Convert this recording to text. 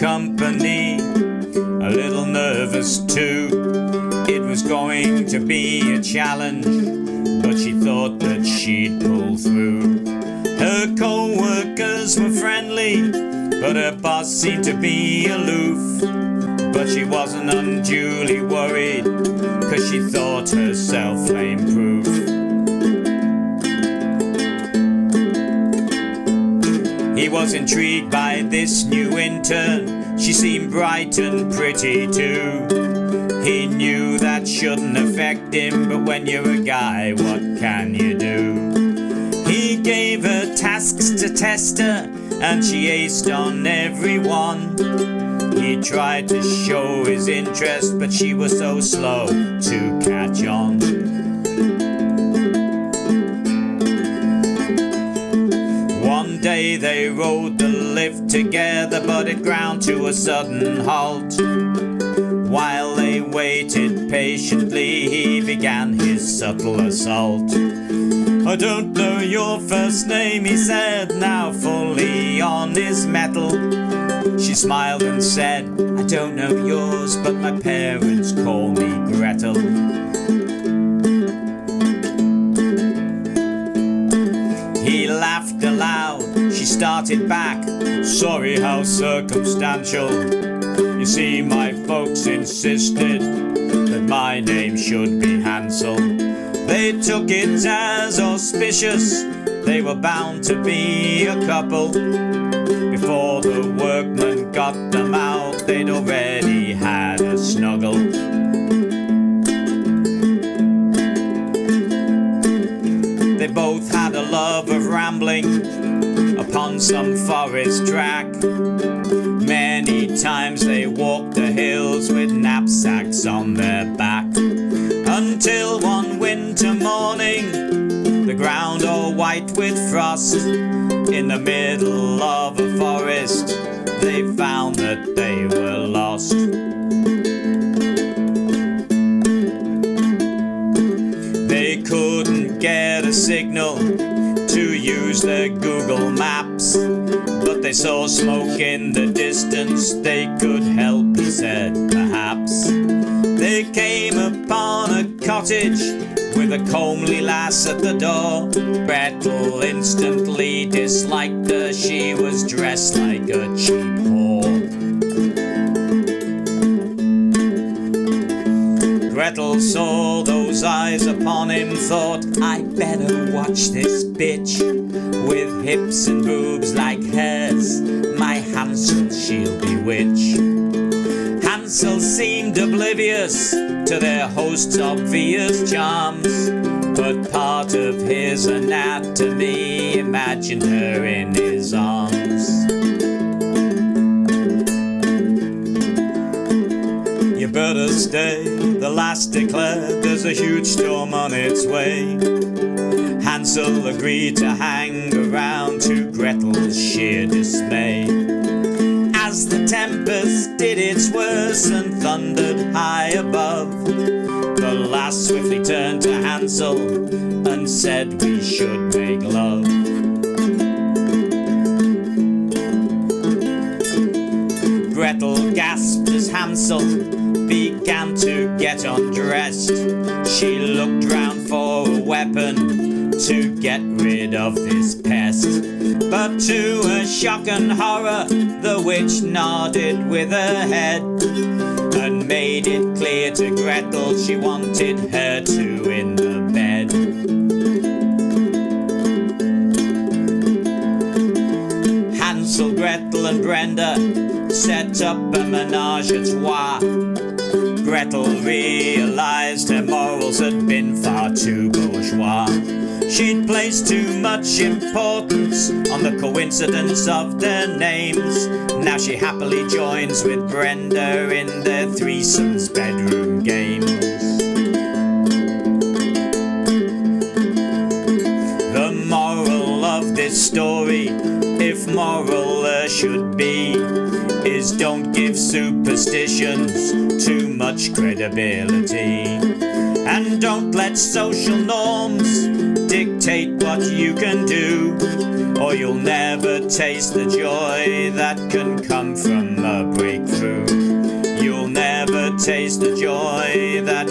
company, a little nervous too. It was going to be a challenge, but she thought that she'd pull through. Her co-workers were friendly, but her boss seemed to be aloof. But she wasn't unduly worried, 'cause she thought herself flame-proof. He was intrigued by this new intern. She seemed bright and pretty too. He knew that shouldn't affect him, but when you're a guy, what can you do? He gave her tasks to test her, and she aced on every one. He tried to show his interest, but she was so slow to catch on. One day they rode the lift together, but it ground to a sudden halt. While they waited patiently, he began his subtle assault. "I don't know your first name," he said, now fully on his mettle. She smiled and said, "I don't know yours, but my parents call me Gretel." He laughed aloud. She started back, "Sorry, how circumstantial. You see, my folks insisted that my name should be Hansel. They took it as auspicious. They were bound to be a couple. Before the workmen got them out, they'd already had a snuggle." They both had a love of rambling upon some forest track. Many times they walked the hills with knapsacks on their back. Until one winter morning, the ground all white with frost, in the middle of a forest, they found that they were lost. They couldn't get a signal to use their Google Maps, but they saw smoke in the distance. They could help, he said, perhaps. They came upon a cottage with a comely lass at the door. Gretel instantly disliked her. She was dressed like a cheap whore. Gretel saw those eyes upon him, thought, "I better watch this bitch. With hips and boobs like hers, my Hansel she'll bewitch." Hansel seemed oblivious to their host's obvious charms, but part of his anatomy imagined her in his arms. "You better stay," the lass declared, "there's a huge storm on its way." Hansel agreed to hang around, to Gretel's sheer dismay. As the tempest did its worst and thundered high above, the lass swiftly turned to Hansel and said, "We should make love." Gretel gasped as Hansel began to get undressed. She looked round for a weapon to get rid of this pest. But to her shock and horror, the witch nodded with her head and made it clear to Gretel she wanted her two in the bed. Hansel, Gretel and Brenda set up a menage a trois. Gretel realized her morals had been far too bourgeois. She'd placed too much importance on the coincidence of their names. Now she happily joins with Brenda in their threesome's bedroom games. The moral of this story, if moral there should be, is don't give superstitions too much credibility. And don't let social norms dictate what you can do, or you'll never taste the joy that can come from a taste the joy that